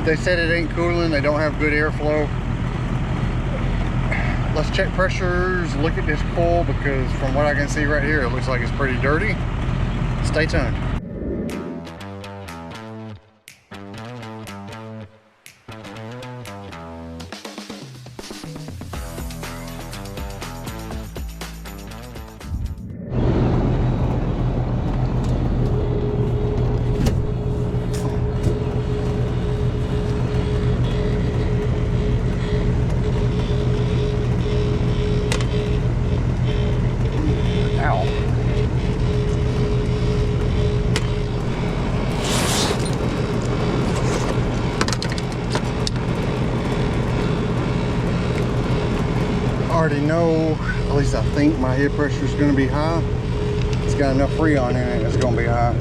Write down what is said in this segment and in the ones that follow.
They said it ain't cooling, they don't have good airflow. Let's check pressures, look at this coil, because from what I can see right here, it looks like it's pretty dirty. Stay tuned. Already know, at least I think, my head pressure is going to be high. It's got enough Freon in it, it's going to be high.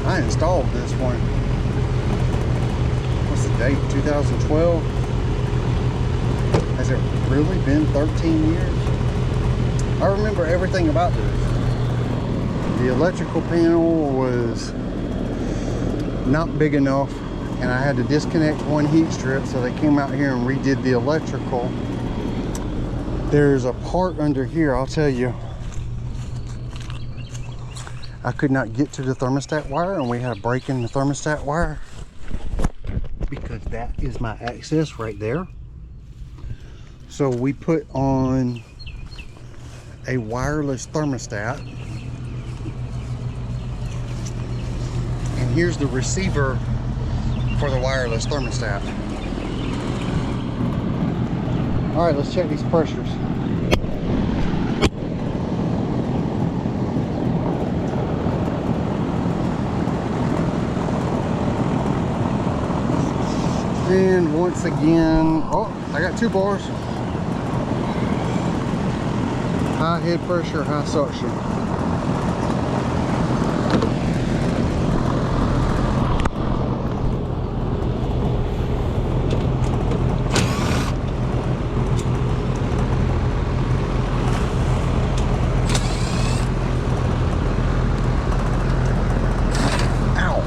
I installed this one. What's the date? 2012? Has it really been 13 years? I remember everything about this. The electrical panel was not big enough, and I had to disconnect one heat strip, so they came out here and redid the electrical. There's a part under here, I'll tell you. I could not get to the thermostat wire, and we had a break in the thermostat wire because that is my access right there. So we put on a wireless thermostat, and here's the receiver for the wireless thermostat. All right, let's check these pressures. And once again, oh, I got 2 bars. High head pressure, high suction. Ow.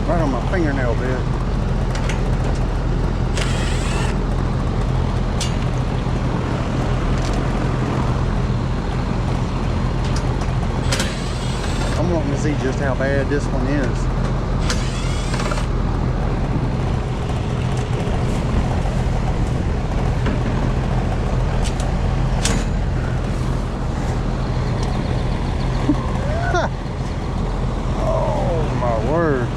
Right on my fingernail bit. I'm wanting to see just how bad this one is. Oh my word.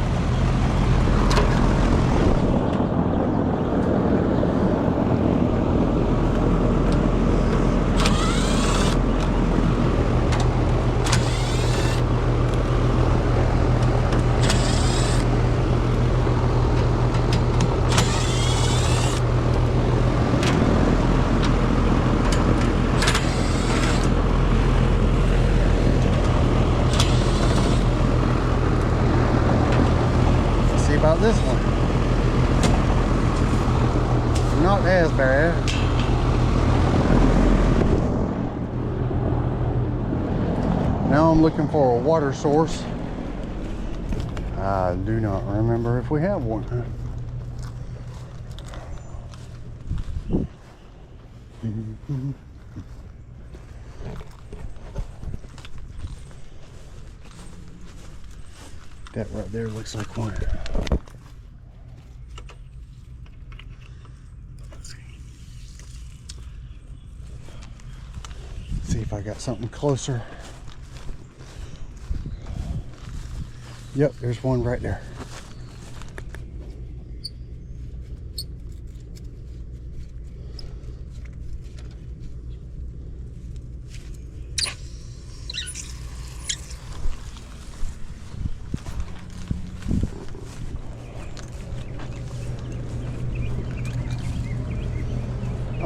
About this one, not as bad. Now I'm looking for a water source. I do not remember if we have one. That right there looks like one. See if I got something closer. Yep, there's one right there.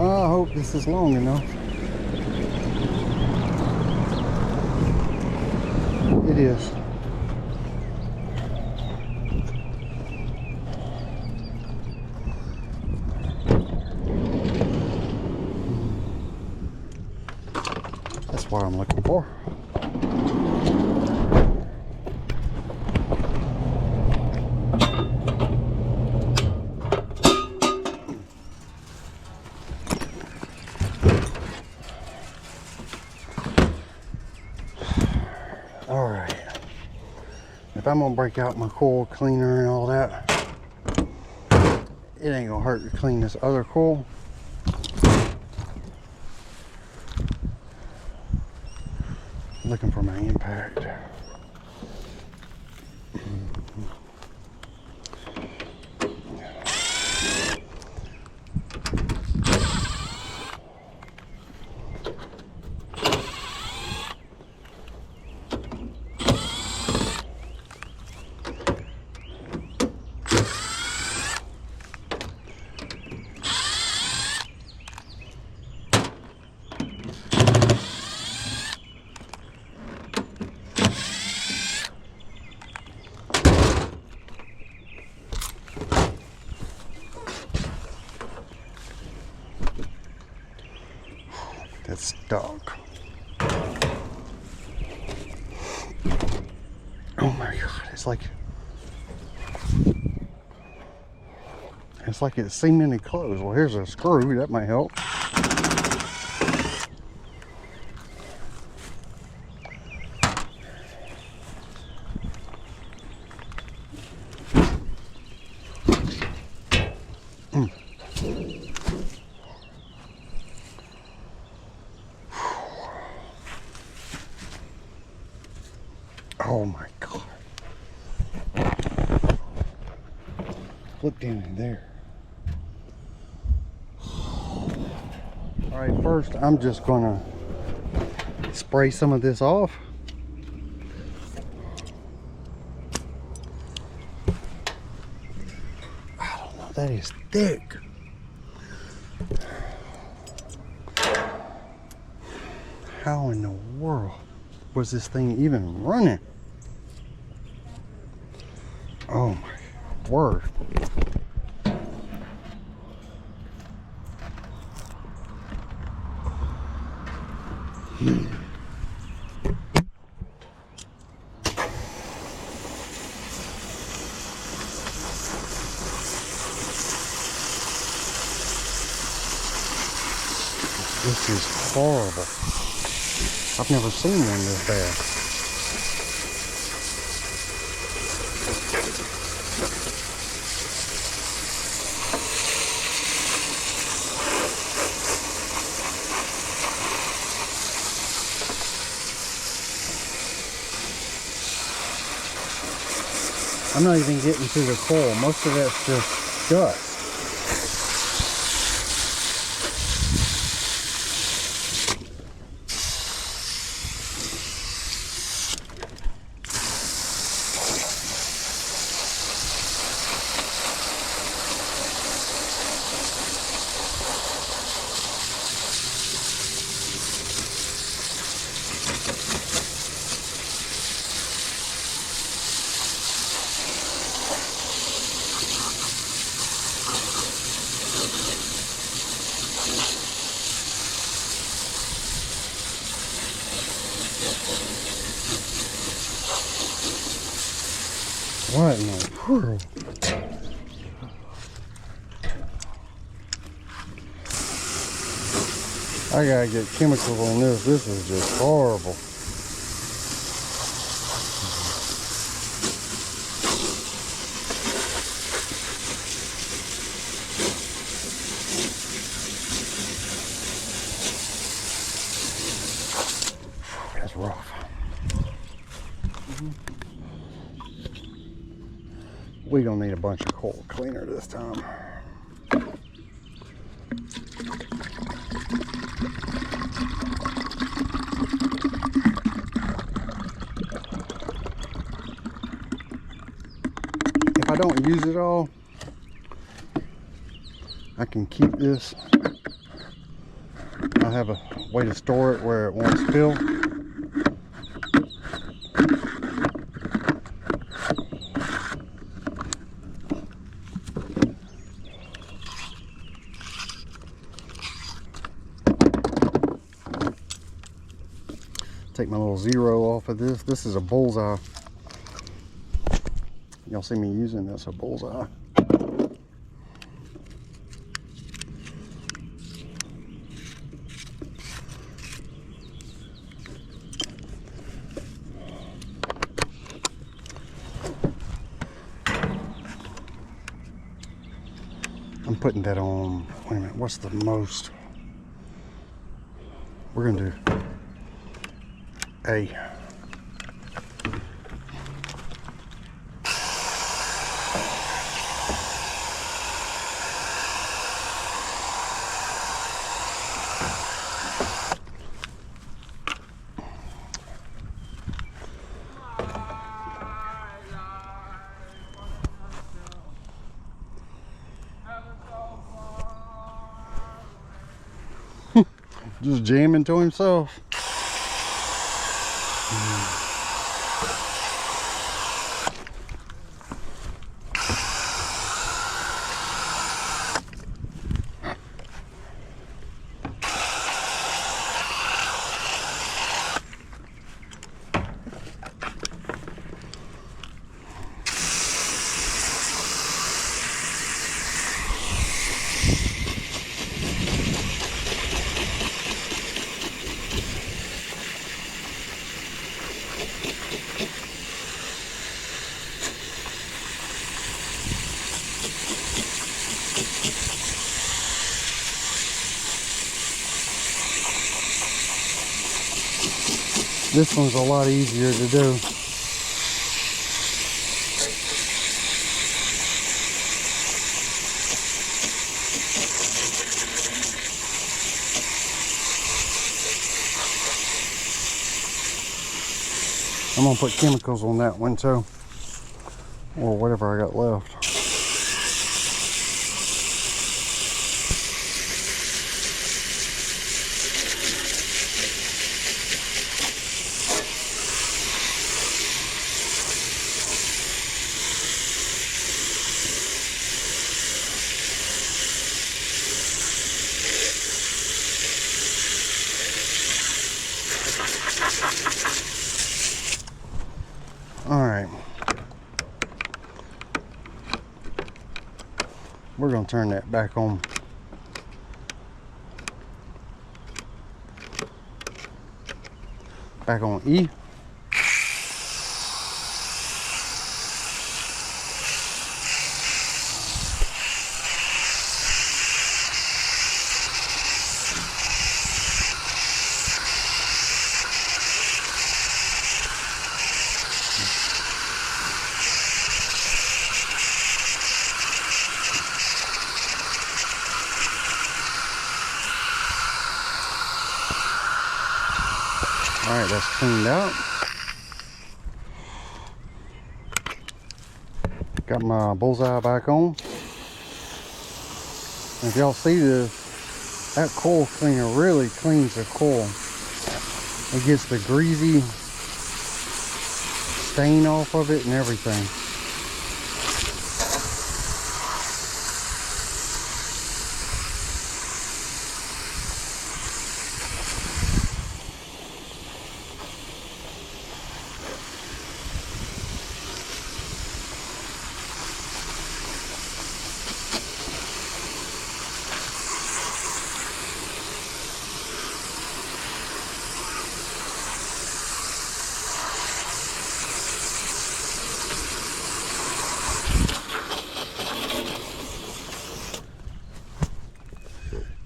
I hope this is long enough. It is. That's what I'm looking for. All right. If I'm gonna break out my coil cleaner and all that, it ain't gonna hurt to clean this other coil. Looking for my impact. That's stuck. Oh my God, it's like it's seemingly closed. Well, here's a screw, that might help. Oh my God. Look down in there. All right, first I'm just gonna spray some of this off. I don't know, that is thick. How in the world was this thing even running? Oh my word. This is horrible. I've never seen one this bad. I'm not even getting to the coil. Most of that's just dust. What in the world? I gotta get chemicals on this. This is just horrible. That's rough. We don't need a bunch of coil cleaner this time. If I don't use it all, I can keep this. I have a way to store it where it won't spill. Take my little zero off of this. This is a bullseye. Y'all see me using this, a bullseye. I'm putting that on, wait a minute, what's the most? We're gonna do A. Just jamming to himself. This one's a lot easier to do. I'm gonna put chemicals on that one too, or whatever I got left. All right, we're gonna turn that back on. Back on E. All right, that's cleaned out. Got my bullseye back on. If y'all see this, that coil cleaner really cleans the coil. It gets the greasy stain off of it and everything.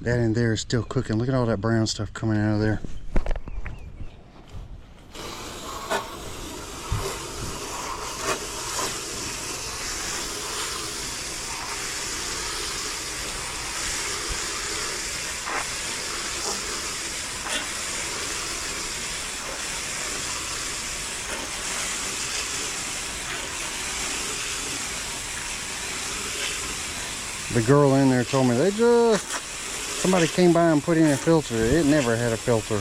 That in there is still cooking. Look at all that brown stuff coming out of there. The girl in there told me somebody came by and put in a filter. It never had a filter.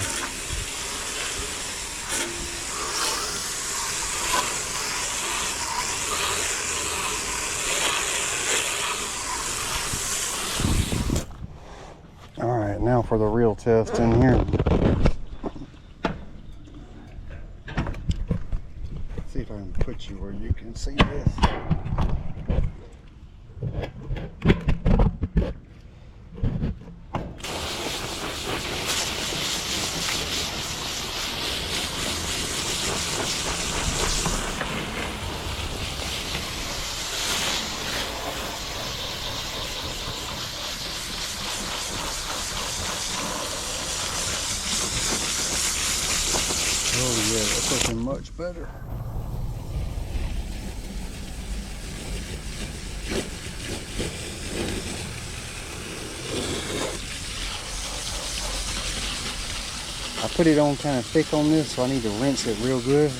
All right, now for the real test in here. can see this. Oh yeah, that's looking much better. I put it on kind of thick on this, so I need to rinse it real good.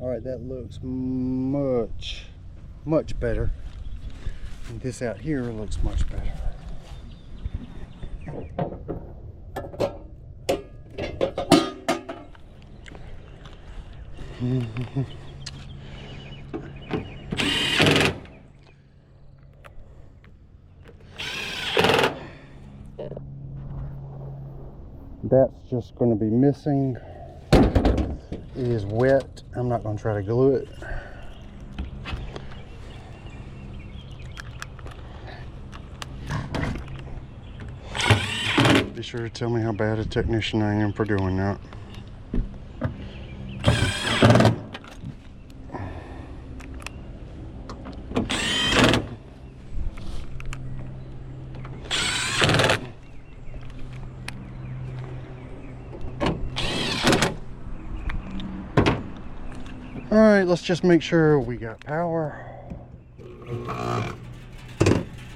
All right, that looks much better. And this out here looks much better. That's just going to be missing. It is wet. I'm not going to try to glue it. Be sure to tell me how bad a technician I am for doing that. All right, let's just make sure we got power.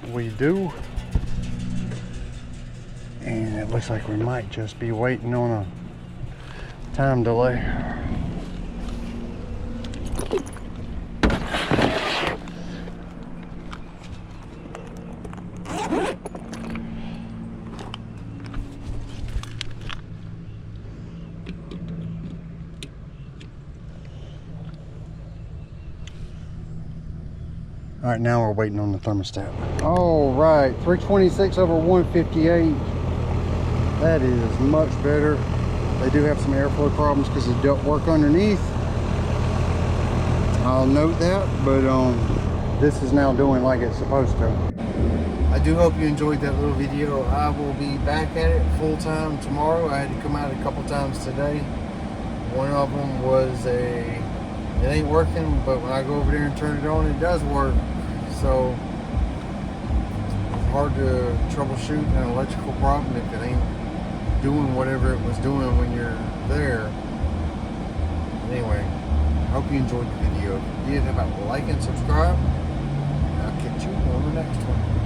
We do. And it looks like we might just be waiting on a time delay. All right, now we're waiting on the thermostat. All right, 326/158. That is much better. They do have some airflow problems because of duct work underneath. I'll note that, but this is now doing like it's supposed to. I do hope you enjoyed that little video. I will be back at it full time tomorrow. I had to come out a couple times today. One of them was it ain't working, but when I go over there and turn it on, it does work. So it's hard to troubleshoot an electrical problem if it ain't doing whatever it was doing when you're there. Anyway, I hope you enjoyed the video. If you did, how about like and subscribe? And I'll catch you on the next one.